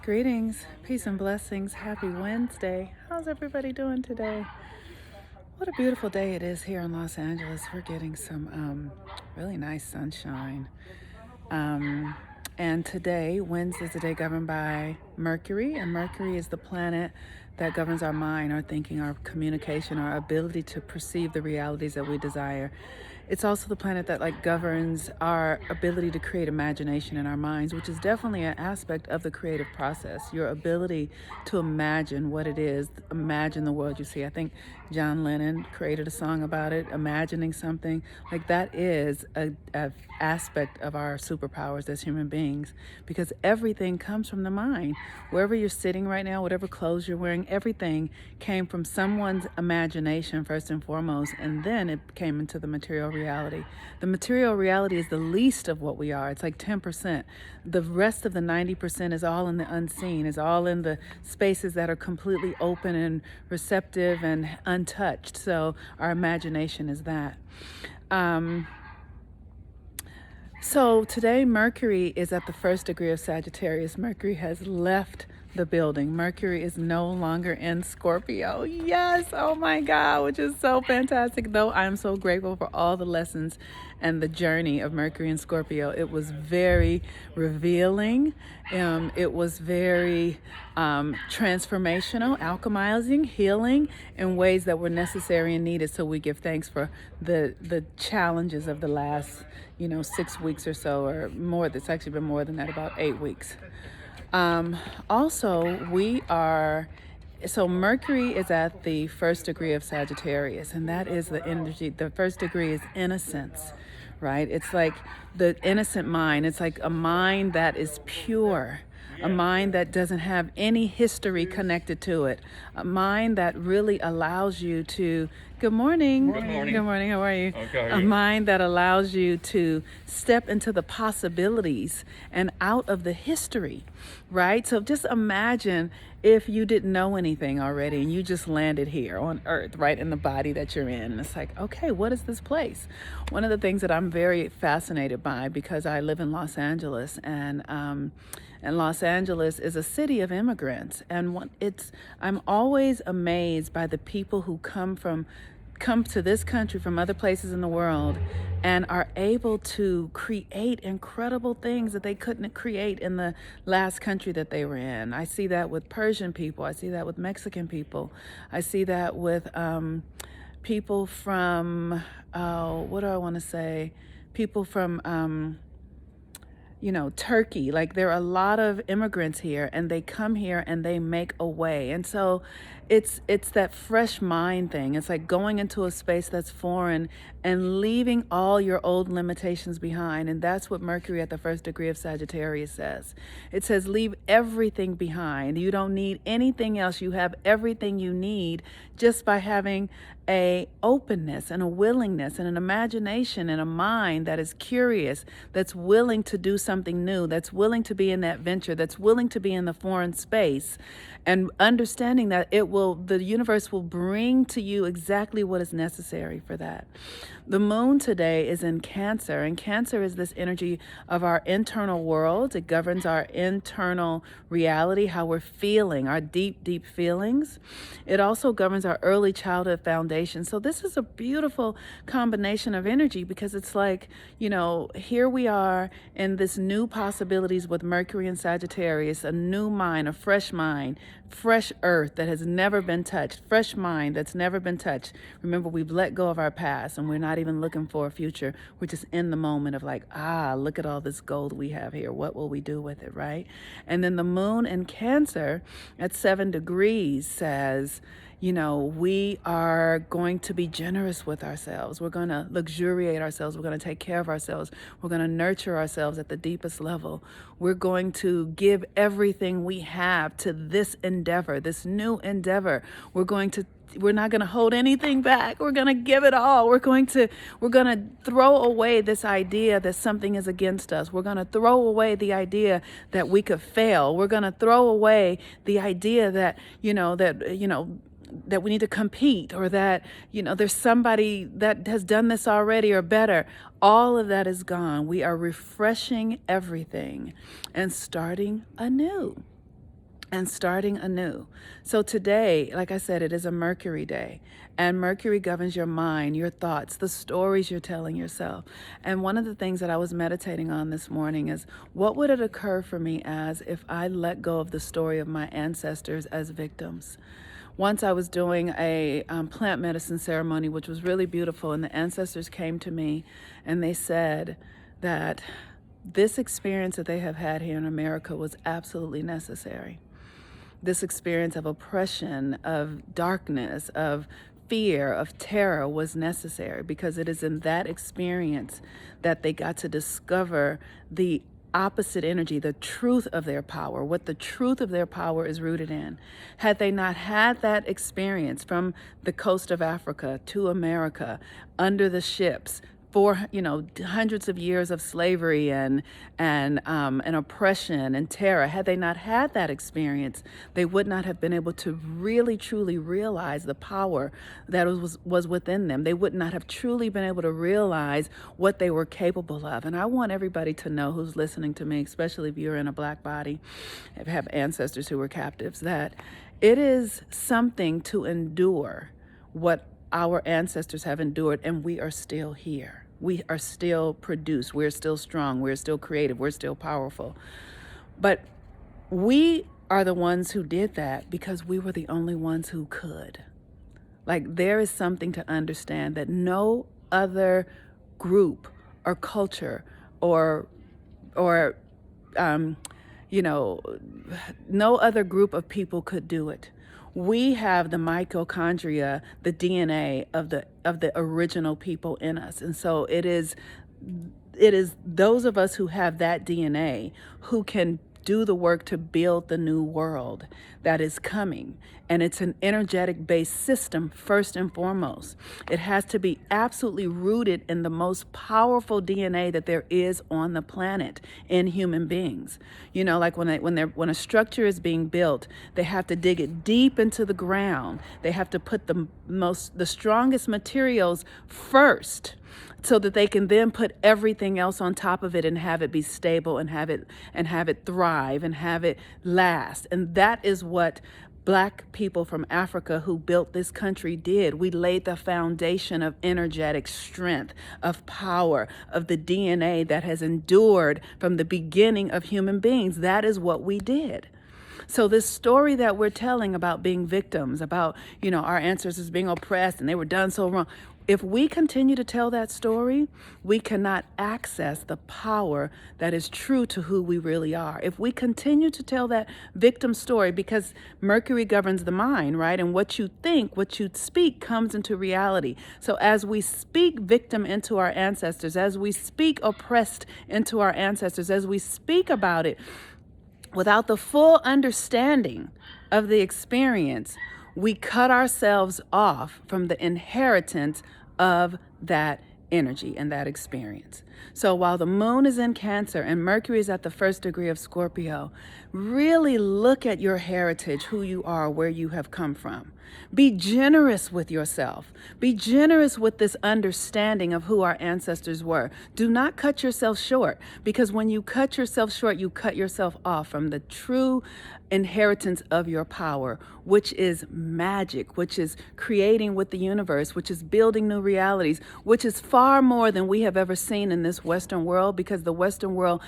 Greetings, peace and blessings. Happy Wednesday. How's everybody doing today? What a beautiful day it is here in Los Angeles. We're getting some really nice sunshine. Um, and today, Wednesday is a day governed by Mercury, and Mercury is the planet that governs our mind, our thinking, our communication, our ability to perceive the realities that we desire. It's also the planet that governs our ability to create imagination in our minds, which is definitely an aspect of the creative process. Your ability to imagine what it is, imagine the world you see. I think John Lennon created a song about it, imagining something. That is a aspect of our superpowers as human beings, because everything comes from the mind. Wherever you're sitting right now, whatever clothes you're wearing, everything came from someone's imagination first and foremost, and then it came into the material reality. The material reality is the least of what we are. It's like 10%. The rest of the 90% is all in the unseen, is all in the spaces that are completely open and receptive and untouched. So our imagination is that. So today Mercury is at the first degree of Sagittarius. Mercury has left the building. Mercury is no longer in Scorpio. Yes, oh my God, which is so fantastic. Though I'm so grateful for all the lessons and the journey of Mercury in Scorpio. It was very revealing. It was very transformational, alchemizing, healing in ways that were necessary and needed. So we give thanks for the challenges of the last 6 weeks or so, or more. It's actually been more than that, about 8 weeks. So Mercury is at the first degree of Sagittarius, and that is the energy. The first degree is innocence, right? It's like the innocent mind. It's like a mind that is pure, a mind that doesn't have any history connected to it, a mind that really allows you to, good morning. Good morning. Good morning, how are you? Okay. A mind that allows you to step into the possibilities and out of the history, right? So just imagine if you didn't know anything already and you just landed here on Earth, right, in the body that you're in. And it's like, okay, what is this place? One of the things that I'm very fascinated by, because I live in Los Angeles, and Los Angeles is a city of immigrants, and I'm always amazed by the people who come to this country from other places in the world and are able to create incredible things that they couldn't create in the last country that they were in. I see that with Persian people. I see that with Mexican people. I see that with people from, what do I want to say? People from, Turkey. There are a lot of immigrants here, and they come here and they make a way. And so it's that fresh mind thing. It's like going into a space that's foreign and leaving all your old limitations behind. And that's what Mercury at the first degree of Sagittarius says. It says, leave everything behind. You don't need anything else. You have everything you need just by having a openness and a willingness and an imagination and a mind that is curious, that's willing to do something new, that's willing to be in that venture, that's willing to be in the foreign space, and understanding that the universe will bring to you exactly what is necessary for that. The moon today is in Cancer, and Cancer is this energy of our internal world. It governs our internal reality, how we're feeling, our deep, deep feelings. It also governs our early childhood foundation. So this is a beautiful combination of energy, because it's like, here we are in this new possibilities with Mercury and Sagittarius, a new mind, a fresh mind, fresh earth that has never been touched, fresh mind that's never been touched. Remember, we've let go of our past, and we're not even looking for a future. We're just in the moment of look at all this gold we have here. What will we do with it, right? And then the moon in Cancer at 7 degrees says, we are going to be generous with ourselves. We're going to luxuriate ourselves. We're going to take care of ourselves. We're going to nurture ourselves at the deepest level. We're going to give everything we have to this endeavor, this new endeavor. We're not going to hold anything back. We're going to give it all. We're going to throw away this idea that something is against us. We're going to throw away the idea that we could fail. We're going to throw away the idea that we need to compete, or that there's somebody that has done this already or better. All of that is gone. We are refreshing everything and starting anew. and starting anew. So today, like I said, it is a Mercury day, and Mercury governs your mind, your thoughts, the stories you're telling yourself. And one of the things that I was meditating on this morning is, what would it occur for me as if I let go of the story of my ancestors as victims? Once I was doing a plant medicine ceremony, which was really beautiful, and the ancestors came to me and they said that this experience that they have had here in America was absolutely necessary. This experience of oppression, of darkness, of fear, of terror was necessary, because it is in that experience that they got to discover the opposite energy, the truth of their power, what the truth of their power is rooted in. Had they not had that experience from the coast of Africa to America, under the ships, for hundreds of years of slavery and oppression and terror, had they not had that experience, they would not have been able to really truly realize the power that was within them. They would not have truly been able to realize what they were capable of. And I want everybody to know, who's listening to me, especially if you're in a Black body, have ancestors who were captives, that it is something to endure what our ancestors have endured, and we are still here. We are still produced. We're still strong. We're still creative. We're still powerful. But we are the ones who did that because we were the only ones who could. Like, there is something to understand that no other group or culture or you know, no other group of people could do it. We have the mitochondria, the DNA of the original people in us. And so it is those of us who have that DNA who can do the work to build the new world that is coming. And it's an energetic based system, first and foremost. It has to be absolutely rooted in the most powerful DNA that there is on the planet in human beings. You know, like when a structure is being built, they have to dig it deep into the ground. They have to put the strongest materials first, so that they can then put everything else on top of it and have it be stable and have it thrive and have it last. And that is what Black people from Africa who built this country did. We laid the foundation of energetic strength, of power, of the DNA that has endured from the beginning of human beings. That is what we did. So this story that we're telling about being victims, about, our ancestors being oppressed and they were done so wrong, if we continue to tell that story, we cannot access the power that is true to who we really are. If we continue to tell that victim story, because Mercury governs the mind, right? And what you think, what you speak comes into reality. So as we speak victim into our ancestors, as we speak oppressed into our ancestors, as we speak about it without the full understanding of the experience, we cut ourselves off from the inheritance of that energy and that experience. So while the moon is in Cancer and Mercury is at the 1st degree of Scorpio, really look at your heritage, who you are, where you have come from. Be generous with yourself. Be generous with this understanding of who our ancestors were. Do not cut yourself short, because when you cut yourself short, you cut yourself off from the true inheritance of your power, which is magic, which is creating with the universe, which is building new realities, which is far more than we have ever seen in this Western world, because the Western world